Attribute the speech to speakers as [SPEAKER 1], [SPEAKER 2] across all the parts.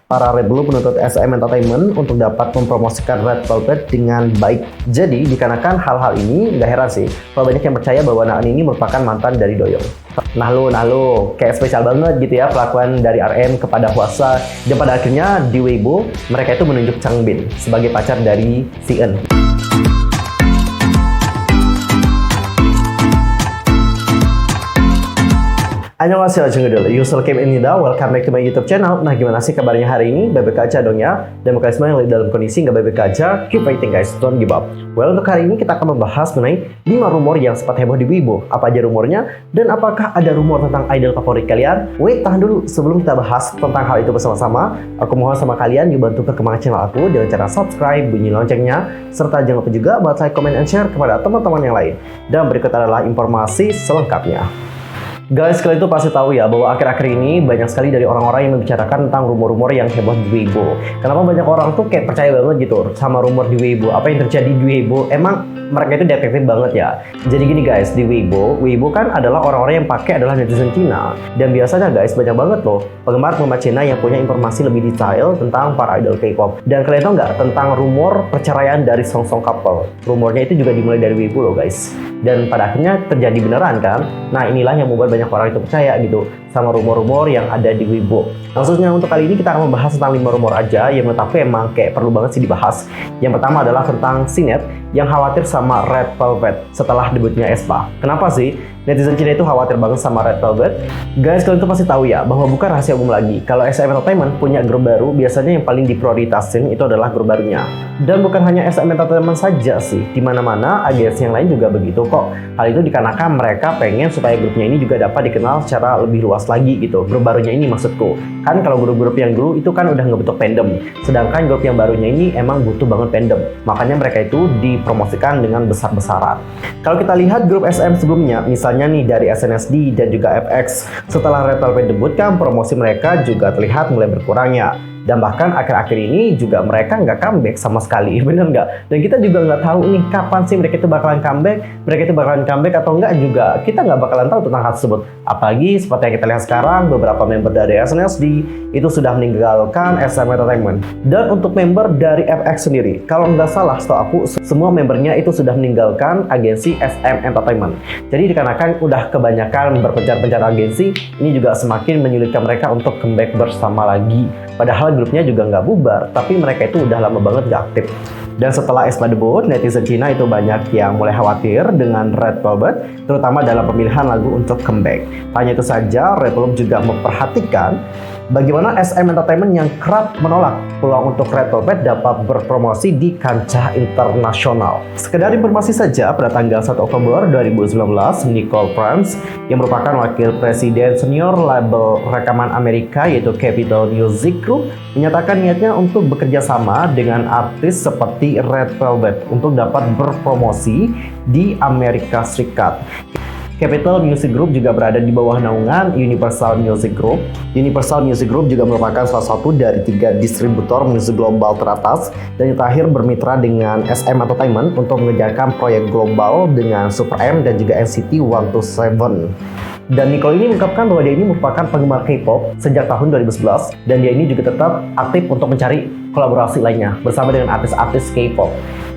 [SPEAKER 1] para Red Bull menuntut SM Entertainment untuk dapat mempromosikan Red Velvet dengan baik. Jadi, dikarenakan hal-hal ini, nggak heran sih kalau banyak yang percaya bahwa Naan ini merupakan mantan dari Doyong. Nah lo, kayak spesial banget gitu ya perlakuan dari RM kepada Hwasa. Dan pada akhirnya di Weibo, mereka itu menunjuk Changbin sebagai pacar dari Si Eun. Annyeonghaseyo Junggeudul, Yusuf Kim Inida, welcome back to my YouTube channel. Nah, gimana sih kabarnya hari ini? Baik-baik aja dong ya. Dan kalian semua yang lagi dalam kondisi nggak baik-baik aja, keep fighting guys, don't give up. Well, untuk hari ini kita akan membahas mengenai 5 rumor yang sempat heboh di Weibo. Apa aja rumornya? Dan apakah ada rumor tentang idol favorit kalian? Wait, tahan dulu. Sebelum kita bahas tentang hal itu bersama-sama, aku mohon sama kalian dibantu perkembangan channel aku dengan cara subscribe, bunyi loncengnya, serta jangan lupa juga buat like, comment, and share kepada teman-teman yang lain. Dan berikut adalah informasi selengkapnya. Guys, kalian itu pasti tahu ya bahwa akhir-akhir ini banyak sekali dari orang-orang yang membicarakan tentang rumor-rumor yang heboh di Weibo. Kenapa banyak orang tuh kayak percaya banget gitu sama rumor di Weibo? Apa yang terjadi di Weibo? Emang mereka itu detektif banget ya. Jadi gini guys, di Weibo kan adalah orang-orang yang pakai adalah netizen Cina. Dan biasanya guys, banyak banget loh penggemar Cina yang punya informasi lebih detail tentang para idol K-pop. Dan kalian tahu nggak tentang rumor perceraian dari Song Song couple? Rumornya itu juga dimulai dari Weibo loh guys. Dan pada akhirnya terjadi beneran kan? Nah, inilah yang membuat banyak orang itu percaya gitu sama rumor-rumor yang ada di Weibo. Khususnya untuk kali ini kita akan membahas tentang 5 rumor aja yang menurut aku emang kayak perlu banget sih dibahas. Yang pertama adalah tentang Sinet yang khawatir sama Red Velvet setelah debutnya aespa. Kenapa sih netizen Cina itu khawatir banget sama Red Velvet? Guys, kalian tuh pasti tahu ya bahwa bukan rahasia umum lagi kalau SM Entertainment punya grup baru, biasanya yang paling diprioritasin itu adalah grup barunya. Dan bukan hanya SM Entertainment saja sih, di mana-mana agensi yang lain juga begitu kok. Hal itu dikarenakan mereka pengen supaya grupnya ini juga dapat dikenal secara lebih luas lagi gitu. Grup barunya ini maksudku. Kan kalau grup-grup yang dulu itu kan udah ngebentuk fandom. Sedangkan grup yang barunya ini emang butuh banget fandom. Makanya mereka itu dipromosikan dengan besar-besaran. Kalau kita lihat grup SM sebelumnya, misalnya nih dari SNSD dan juga FX, setelah Red Velvet debut kan promosi mereka juga terlihat mulai berkurang ya. Dan bahkan akhir-akhir ini juga mereka nggak comeback sama sekali, bener nggak? Dan kita juga nggak tahu nih kapan sih mereka itu bakalan comeback, atau nggak juga. Kita nggak bakalan tahu tentang hal tersebut. Apalagi seperti yang kita lihat sekarang, beberapa member dari SNSD itu sudah meninggalkan SM Entertainment. Dan untuk member dari FX sendiri, kalau nggak salah setahu aku, semua membernya itu sudah meninggalkan agensi SM Entertainment. Jadi dikarenakan udah kebanyakan berpencar-pencar agensi, ini juga semakin menyulitkan mereka untuk comeback bersama lagi. Padahal grupnya juga nggak bubar, tapi mereka itu udah lama banget nggak aktif. Dan setelah aespa debut, netizen Cina itu banyak yang mulai khawatir dengan Red Velvet, terutama dalam pemilihan lagu untuk comeback. Hanya itu saja, Red Velvet juga memperhatikan bagaimana SM Entertainment yang kerap menolak peluang untuk Red Velvet dapat berpromosi di kancah internasional. Sekedar informasi saja, pada tanggal 1 Oktober 2019, Nicole Prince yang merupakan wakil presiden senior label rekaman Amerika yaitu Capitol Music Group menyatakan niatnya untuk bekerja sama dengan artis seperti Red Velvet untuk dapat berpromosi di Amerika Serikat. Capitol Music Group juga berada di bawah naungan Universal Music Group. Universal Music Group juga merupakan salah satu dari 3 distributor musik global teratas dan yang terakhir bermitra dengan SM Entertainment untuk mengerjakan proyek global dengan Super M dan juga NCT 127. Dan Nicole ini mengungkapkan bahwa dia ini merupakan penggemar K-pop sejak tahun 2011 dan dia ini juga tetap aktif untuk mencari kolaborasi lainnya bersama dengan artis-artis K-pop.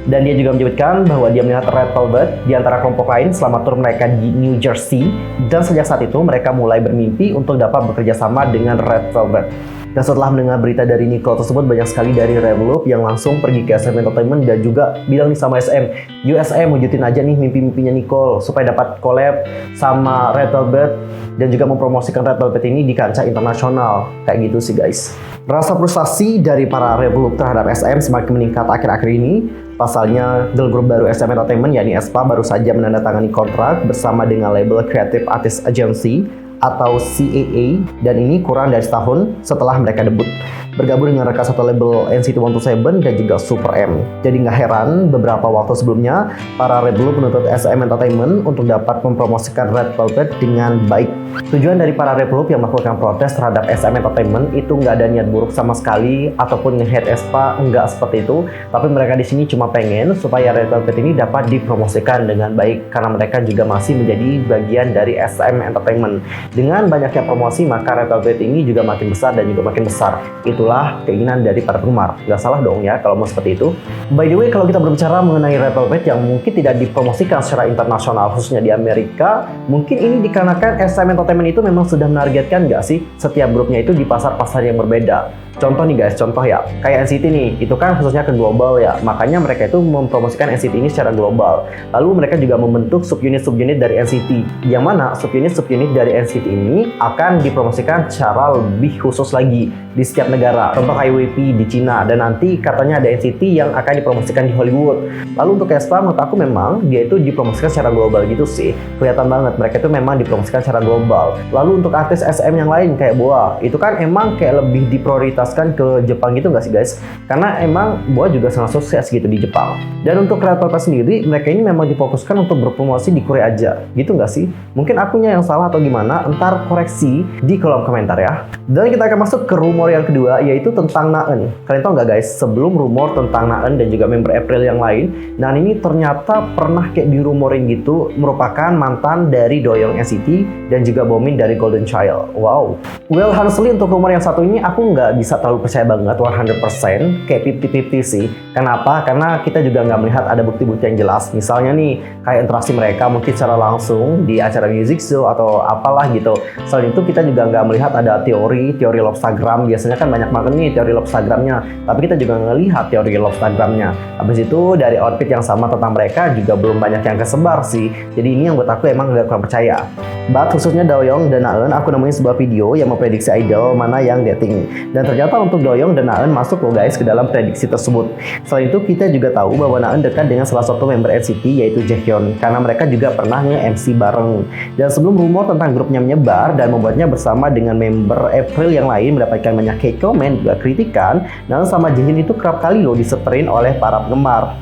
[SPEAKER 1] Dan dia juga menyebutkan bahwa dia melihat Red Velvet di antara kelompok lain selama tur mereka di New Jersey. Dan sejak saat itu mereka mulai bermimpi untuk dapat bekerja sama dengan Red Velvet. Dan setelah mendengar berita dari Nicole tersebut, banyak sekali dari Revolut yang langsung pergi ke SM Entertainment dan juga bilang nih sama SM, "USM wujudin aja nih mimpi-mimpinya Nicole supaya dapat collab sama Red Velvet dan juga mempromosikan Red Velvet ini di kancah internasional." Kayak gitu sih guys. Rasa frustasi dari para Revolut terhadap SM semakin meningkat akhir-akhir ini. Pasalnya, girl group baru SM Entertainment yakni aespa baru saja menandatangani kontrak bersama dengan label Creative Artists Agency atau CAA, dan ini kurang dari setahun setelah mereka debut. Bergabung dengan rekan satu label NCT 127 dan juga Super M. Jadi nggak heran beberapa waktu sebelumnya para Red Bull menuntut SM Entertainment untuk dapat mempromosikan Red Velvet dengan baik. Tujuan dari para Red Bull yang melakukan protes terhadap SM Entertainment itu nggak ada niat buruk sama sekali ataupun nge-hate aespa, nggak seperti itu. Tapi mereka di sini cuma pengen supaya Red Velvet ini dapat dipromosikan dengan baik karena mereka juga masih menjadi bagian dari SM Entertainment. Dengan banyaknya promosi, maka Red Velvet ini juga makin besar dan juga makin besar. Itulah keinginan dari para penggemar. Nggak salah dong ya kalau mau seperti itu. By the way, kalau kita berbicara mengenai Red Velvet yang mungkin tidak dipromosikan secara internasional, khususnya di Amerika, mungkin ini dikarenakan SM Entertainment itu memang sudah menargetkan nggak sih setiap grupnya itu di pasar-pasar yang berbeda. Contoh nih guys, contoh ya, kayak NCT nih, itu kan khususnya ke global ya, makanya mereka itu mempromosikan NCT ini secara global. Lalu mereka juga membentuk subunit-subunit dari NCT, yang mana subunit-subunit dari NCT ini akan dipromosikan secara lebih khusus lagi di setiap negara. Contoh IWP di Cina, dan nanti katanya ada NCT yang akan dipromosikan di Hollywood. Lalu untuk aespa, menurut aku memang dia itu dipromosikan secara global gitu sih. Kelihatan banget, mereka itu memang dipromosikan secara global. Lalu untuk artis SM yang lain kayak BoA, itu kan emang kayak lebih diprioritas ke Jepang gitu nggak sih guys? Karena emang BoA juga sangat sukses gitu di Jepang. Dan untuk Red Velvet sendiri, mereka ini memang difokuskan untuk berpromosi di Korea aja, gitu nggak sih? Mungkin akunya yang salah atau gimana? Entar koreksi di kolom komentar ya. Dan kita akan masuk ke rumor yang kedua, yaitu tentang Naeun. Kalian tahu nggak guys, sebelum rumor tentang Naeun dan juga member April yang lain, Naeun ini ternyata pernah kayak dirumorin gitu merupakan mantan dari Doyoung NCT dan juga Bomin dari Golden Child. Wow. Well, honestly untuk rumor yang satu ini aku nggak bisa terlalu percaya banget 100%, kayak 50-50 sih. Kenapa? Karena kita juga nggak melihat ada bukti-bukti yang jelas. Misalnya nih, kayak interaksi mereka mungkin secara langsung di acara music show atau apalah gitu. Selain itu kita juga nggak melihat ada teori Lobstagram. Biasanya kan banyak banget nih teori Lobstagramnya, tapi kita juga nggak lihat teori Lobstagramnya. Habis itu dari outfit yang sama tentang mereka juga belum banyak yang kesebar sih. Jadi ini yang buat aku emang nggak kurang percaya. But khususnya Doyoung dan Naeun, aku nemuin sebuah video yang memprediksi idol mana yang dating. Dan ternyata untuk Doyoung dan Naeun masuk loh guys ke dalam prediksi tersebut. Selain itu kita juga tahu bahwa Naeun dekat dengan salah satu member NCT yaitu Jaehyun, karena mereka juga pernah nge-MC bareng. Dan sebelum rumor tentang grupnya menyebar dan membuatnya bersama dengan member April yang lain mendapatkan banyak hate comment juga kritikan, Naeun sama Jaehyun itu kerap kali loh diseterin oleh para penggemar.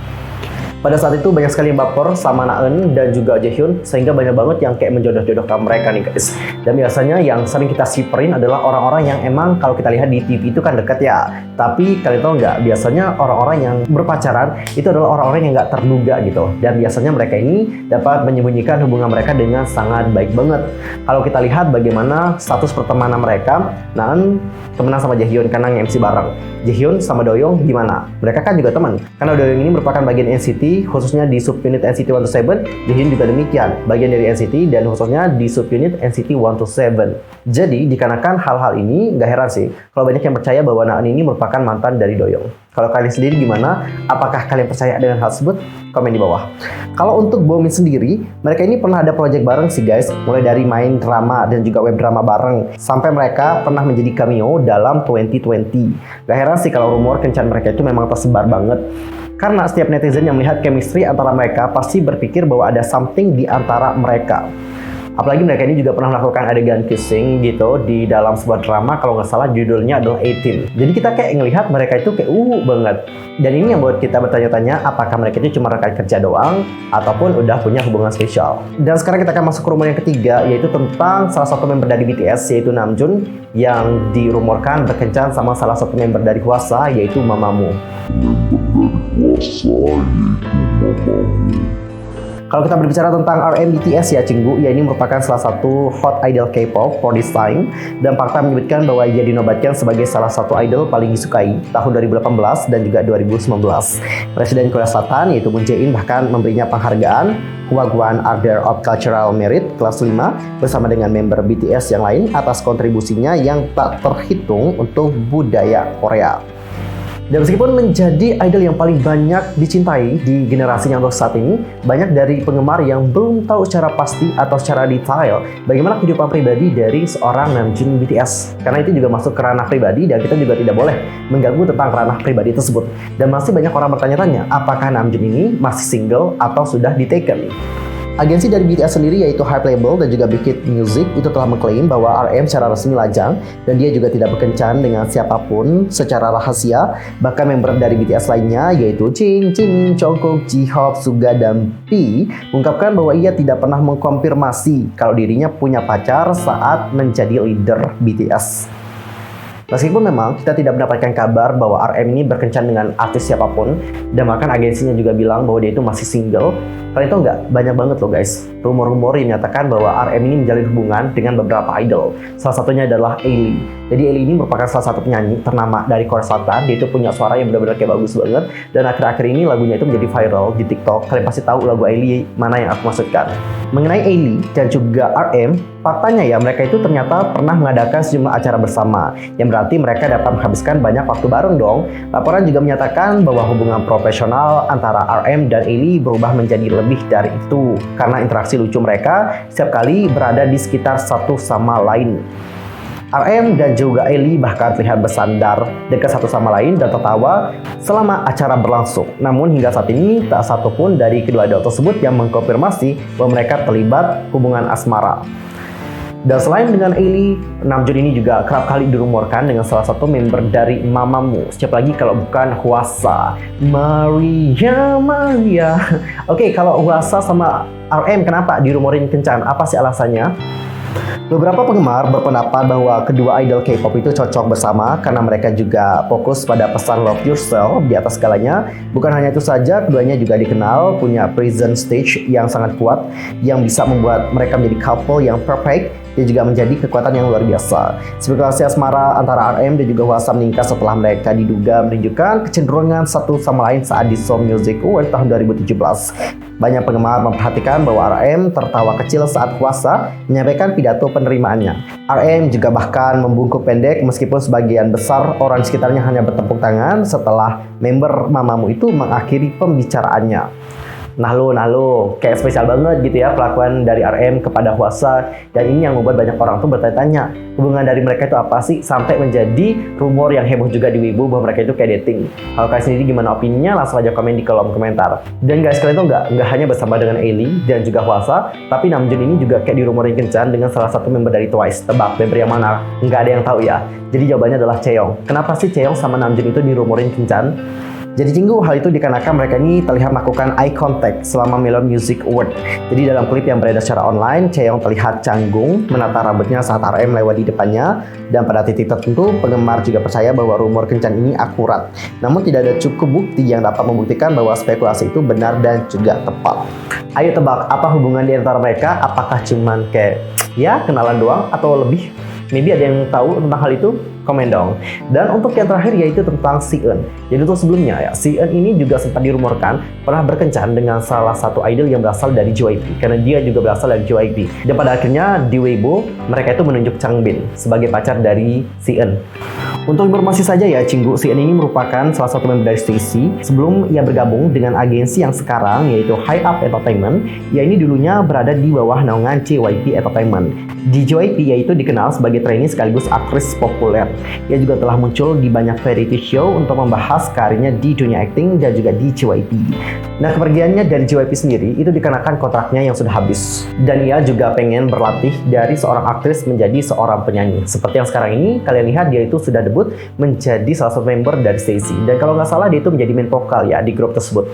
[SPEAKER 1] Pada saat itu banyak sekali yang baper sama Naeun dan juga Jaehyun, sehingga banyak banget yang kayak menjodoh-jodohkan mereka nih guys. Dan biasanya yang sering kita siperin adalah orang-orang yang emang kalau kita lihat di TV itu kan dekat ya. Tapi kalian tahu nggak, biasanya orang-orang yang berpacaran itu adalah orang-orang yang nggak terduga gitu. Dan biasanya mereka ini dapat menyembunyikan hubungan mereka dengan sangat baik banget. Kalau kita lihat bagaimana status pertemanan mereka, Naeun temenan sama Jaehyun karena nge-MC bareng. Jaehyun sama Doyoung gimana? Mereka kan juga teman. Karena Doyoung ini merupakan bagian NCT, khususnya di subunit NCT 127, Jaehyun juga demikian, bagian dari NCT dan khususnya di subunit NCT 127. Jadi dikarenakan hal-hal ini, nggak heran sih kalau banyak yang percaya bahwa Naeun ini merupakan mantan dari Doyoung. Kalau kalian sendiri gimana? Apakah kalian percaya dengan hal tersebut? Komen di bawah. Kalau untuk Bomin sendiri, mereka ini pernah ada project bareng sih guys, mulai dari main drama dan juga web drama bareng, sampai mereka pernah menjadi cameo dalam 2020. Gak heran sih kalau rumor kencan mereka itu memang tersebar banget. Karena setiap netizen yang melihat chemistry antara mereka pasti berpikir bahwa ada something di antara mereka. Apalagi mereka ini juga pernah melakukan adegan kissing gitu di dalam sebuah drama, kalau nggak salah judulnya adalah 18. Jadi kita kayak ngelihat mereka itu kayak banget. Dan ini yang buat kita bertanya-tanya apakah mereka itu cuma rekan kerja doang ataupun udah punya hubungan spesial. Dan sekarang kita akan masuk ke rumor yang ketiga, yaitu tentang salah satu member dari BTS yaitu Namjoon yang dirumorkan berkencan sama salah satu member dari Hwasa yaitu Mamamoo. Kalau kita berbicara tentang RM BTS ya Cinggu, ya ini merupakan salah satu hot idol K-pop for this time, dan fakta menyebutkan bahwa ia dinobatkan sebagai salah satu idol paling disukai tahun 2018 dan juga 2019. Presiden Korea Selatan yaitu Moon Jae-in bahkan memberinya penghargaan Hwagwan Order of Cultural Merit kelas 5 bersama dengan member BTS yang lain atas kontribusinya yang tak terhitung untuk budaya Korea. Dan meskipun menjadi idol yang paling banyak dicintai di generasinya untuk saat ini, banyak dari penggemar yang belum tahu secara pasti atau secara detail bagaimana kehidupan pribadi dari seorang Namjoon BTS. Karena itu juga masuk ke ranah pribadi dan kita juga tidak boleh mengganggu tentang ranah pribadi tersebut. Dan masih banyak orang bertanya-tanya, apakah Namjoon ini masih single atau sudah di-taken? Agensi dari BTS sendiri yaitu Hype Label dan juga Big Hit Music itu telah mengklaim bahwa RM secara resmi lajang dan dia juga tidak berkencan dengan siapapun secara rahasia. Bahkan member dari BTS lainnya yaitu Jin, Jimin, Jungkook, J-Hope, Suga, dan V mengungkapkan bahwa ia tidak pernah mengkonfirmasi kalau dirinya punya pacar saat menjadi leader BTS. Meskipun memang kita tidak mendapatkan kabar bahwa RM ini berkencan dengan artis siapapun, dan bahkan agensinya juga bilang bahwa dia itu masih single. Kalian tahu nggak? Banyak banget loh guys, rumor-rumor yang menyatakan bahwa RM ini menjalin hubungan dengan beberapa idol. Salah satunya adalah Ailey. Jadi Ailey ini merupakan salah satu penyanyi ternama dari Korea Selatan. Dia itu punya suara yang benar-benar kayak bagus banget. Dan akhir-akhir ini lagunya itu menjadi viral di TikTok. Kalian pasti tahu lagu Ailey mana yang aku maksudkan. Mengenai Ailey dan juga RM, faktanya ya mereka itu ternyata pernah mengadakan sejumlah acara bersama, yang berarti mereka dapat menghabiskan banyak waktu bareng dong. Laporan juga menyatakan bahwa hubungan profesional antara RM dan Ailey berubah menjadi lebih dari itu karena interaksi lucu mereka setiap kali berada di sekitar satu sama lain. RM dan juga Ailey bahkan terlihat bersandar dekat satu sama lain dan tertawa selama acara berlangsung. Namun hingga saat ini tak satu pun dari kedua idol tersebut yang mengkonfirmasi bahwa mereka terlibat hubungan asmara. Dan selain dengan Ailey, Namjoon ini juga kerap kali dirumorkan dengan salah satu member dari Mamamoo. Siapa lagi kalau bukan Hwasa, Maria. Oke, kalau Hwasa sama RM kenapa dirumorin kencan? Apa sih alasannya? Beberapa penggemar berpendapat bahwa kedua idol K-pop itu cocok bersama karena mereka juga fokus pada pesan love yourself di atas segalanya. Bukan hanya itu saja, keduanya juga dikenal punya presence stage yang sangat kuat yang bisa membuat mereka menjadi couple yang perfect dan juga menjadi kekuatan yang luar biasa. Spekulasi asmara antara RM dan juga Hwasa meningkat setelah mereka diduga menunjukkan kecenderungan satu sama lain saat di Seoul Music Award tahun 2017. Banyak penggemar memperhatikan bahwa RM tertawa kecil saat Hwasa menyampaikan pidato penerimaannya. RM juga bahkan membungkuk pendek meskipun sebagian besar orang di sekitarnya hanya bertepuk tangan setelah member Mamamoo itu mengakhiri pembicaraannya. Nah lo, kayak spesial banget gitu ya pelakuan dari RM kepada Hwasa, dan ini yang membuat banyak orang tuh bertanya-tanya hubungan dari mereka itu apa sih sampai menjadi rumor yang heboh juga di Weibo bahwa mereka itu kayak dating. Kalau kalian sendiri gimana opininya? Langsung aja komen di kolom komentar. Dan guys, kalian tuh nggak hanya bersama dengan Ailey dan juga Hwasa, tapi Namjoon ini juga kayak dirumorin kencan dengan salah satu member dari Twice. Tebak member yang mana? Nggak ada yang tahu ya. Jadi jawabannya adalah Chaeyoung. Kenapa sih Chaeyoung sama Namjoon itu dirumorin kencan? Jadi Cinggu, hal itu dikarenakan mereka ini terlihat melakukan eye contact selama Melon Music Award. Jadi dalam klip yang beredar secara online, Chaeyoung terlihat canggung menata rambutnya saat RM lewat di depannya, dan pada titik tertentu penggemar juga percaya bahwa rumor kencan ini akurat. Namun tidak ada cukup bukti yang dapat membuktikan bahwa spekulasi itu benar dan juga tepat. Ayo tebak, apa hubungan di antara mereka? Apakah cuman kayak ya kenalan doang atau lebih? Maybe ada yang tahu tentang hal itu? Komen dong. Dan untuk yang terakhir yaitu tentang Si-eun. Jadi untuk sebelumnya ya, Si-eun ini juga sempat dirumorkan pernah berkencan dengan salah satu idol yang berasal dari JYP, karena dia juga berasal dari JYP. Dan pada akhirnya di Weibo mereka itu menunjuk Changbin sebagai pacar dari Si-eun. Untuk informasi saja ya Cinggu, Si-eun ini merupakan salah satu member dari STAYC sebelum ia bergabung dengan agensi yang sekarang yaitu HYUP Entertainment. Ia ini dulunya berada di bawah naungan JYP Entertainment. Di JYP ia itu dikenal sebagai trainee sekaligus aktris populer. Ia juga telah muncul di banyak variety show untuk membahas karirnya di dunia acting dan juga di JYP. Nah, kepergiannya dari JYP sendiri itu dikarenakan kontraknya yang sudah habis. Dan ia juga pengen berlatih dari seorang aktris menjadi seorang penyanyi. Seperti yang sekarang ini, kalian lihat dia itu sudah debut menjadi salah satu member dari STAYC. Dan kalau nggak salah dia itu menjadi main vokal ya di grup tersebut.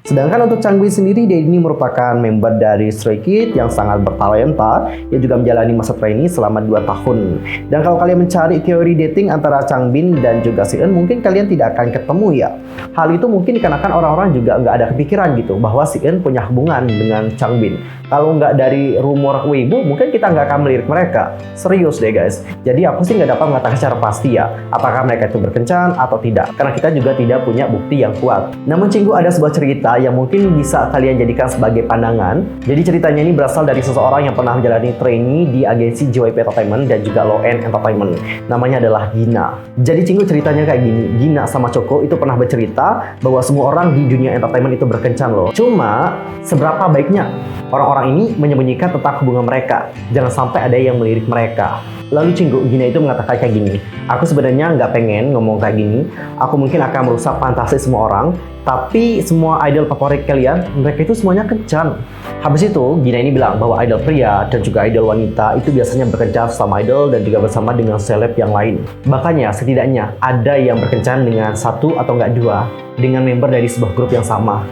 [SPEAKER 1] Sedangkan untuk Changbin sendiri, dia ini merupakan member dari Stray Kids yang sangat bertalenta. Dia juga menjalani masa trainee selama 2 tahun. Dan kalau kalian mencari teori dating antara Changbin dan juga Si-eun, mungkin kalian tidak akan ketemu ya. Hal itu mungkin dikarenakan orang-orang juga nggak ada kepikiran gitu bahwa Si-eun punya hubungan dengan Changbin. Kalau nggak dari rumor Weibo, mungkin kita nggak akan melirik mereka. Serius deh guys. Jadi aku sih nggak dapat mengatakan secara pasti ya, apakah mereka itu berkencan atau tidak. Karena kita juga tidak punya bukti yang kuat. Namun Cinggu, ada sebuah cerita yang mungkin bisa kalian jadikan sebagai pandangan. Jadi ceritanya ini berasal dari seseorang yang pernah menjalani trainee di agensi JYP Entertainment dan juga Low End Entertainment. Namanya adalah Gina. Jadi Cinggu, ceritanya kayak gini. Gina sama Choco itu pernah bercerita bahwa semua orang di dunia entertainment itu berkencan loh. Cuma seberapa baiknya orang-orang ini menyembunyikan tentang hubungan mereka. Jangan sampai ada yang melirik mereka. Lalu Cinggu, Gina itu mengatakan kayak gini. Aku sebenarnya nggak pengen ngomong kayak gini. Aku mungkin akan merusak fantasi semua orang. Tapi semua idol favorit kalian, mereka itu semuanya kencan. Habis itu, Gina ini bilang bahwa idol pria dan juga idol wanita itu biasanya berkencan sama idol dan juga bersama dengan seleb yang lain. Makanya setidaknya ada yang berkencan dengan satu atau nggak dua dengan member dari sebuah grup yang sama.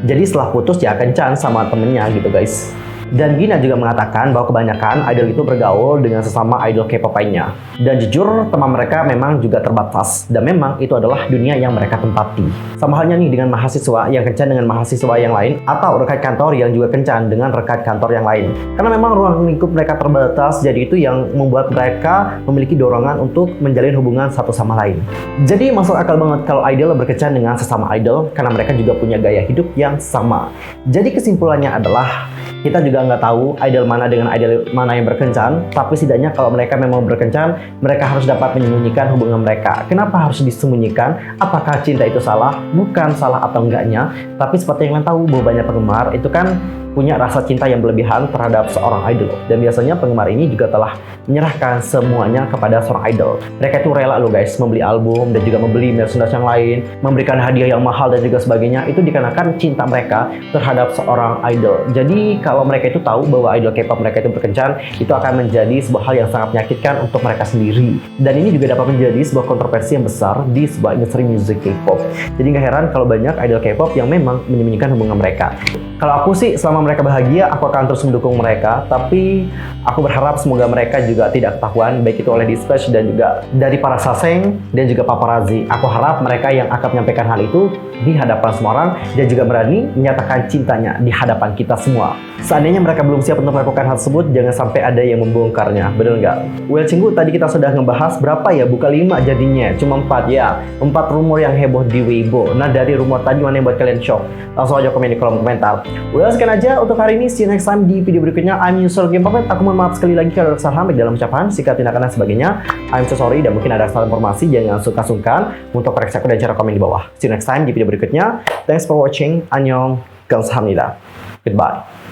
[SPEAKER 1] Jadi setelah putus ya kencan sama temennya gitu guys. Dan Gina juga mengatakan bahwa kebanyakan idol itu bergaul dengan sesama idol K-pop lainnya. Dan jujur, teman mereka memang juga terbatas. Dan memang itu adalah dunia yang mereka tempati. Sama halnya nih dengan mahasiswa yang kencan dengan mahasiswa yang lain, atau rekan kantor yang juga kencan dengan rekan kantor yang lain. Karena memang ruang lingkup mereka terbatas, jadi itu yang membuat mereka memiliki dorongan untuk menjalin hubungan satu sama lain. Jadi masuk akal banget kalau idol berkencan dengan sesama idol, karena mereka juga punya gaya hidup yang sama. Jadi kesimpulannya adalah, kita juga nggak tahu idol mana dengan idol mana yang berkencan, tapi setidaknya kalau mereka memang berkencan, mereka harus dapat menyembunyikan hubungan mereka. Kenapa harus disembunyikan? Apakah cinta itu salah? Bukan salah atau enggaknya, tapi seperti yang kalian tahu bahwa banyak penggemar itu kan punya rasa cinta yang berlebihan terhadap seorang idol. Dan biasanya penggemar ini juga telah menyerahkan semuanya kepada seorang idol. Mereka itu rela loh guys, membeli album dan juga membeli merchandise yang lain, memberikan hadiah yang mahal dan juga sebagainya. Itu dikarenakan cinta mereka terhadap seorang idol. Jadi kalau mereka itu tahu bahwa idol K-pop mereka itu berkencan, itu akan menjadi sebuah hal yang sangat menyakitkan untuk mereka sendiri. Dan ini juga dapat menjadi sebuah kontroversi yang besar di sebuah industri musik K-pop. Jadi nggak heran kalau banyak idol K-pop yang memang menyembunyikan hubungan mereka. Kalau aku sih, selama mereka bahagia, aku akan terus mendukung mereka. Tapi aku berharap semoga mereka juga tidak ketahuan, baik itu oleh dispatch dan juga dari para saseng dan juga paparazzi. Aku harap mereka yang akan menyampaikan hal itu di hadapan semua orang dan juga berani menyatakan cintanya di hadapan kita semua. Seandainya mereka belum siap untuk melakukan hal tersebut, jangan sampai ada yang membongkarnya. Bener nggak? Well, Cinggu, tadi kita sudah ngebahas berapa ya? Bukan 5 jadinya, cuma 4 ya. 4 rumor yang heboh di Weibo. Nah, dari rumor tadi mana yang buat kalian shock? Langsung aja komen di kolom komentar. Well, sekian aja untuk hari ini. See you next time di video berikutnya. I'm Yusuf Game Puppet. Aku mohon maaf sekali lagi kalau ada kesalahan dalam ucapan, sikap, tindakan, dan sebagainya. I'm so sorry, dan mungkin ada salah informasi. Jangan sungkan-sungkan untuk koreksi aku dan cara komen di bawah. See you next time di video berikutnya. Thanks for watching. Annyeong. Kamsahamnida. Goodbye.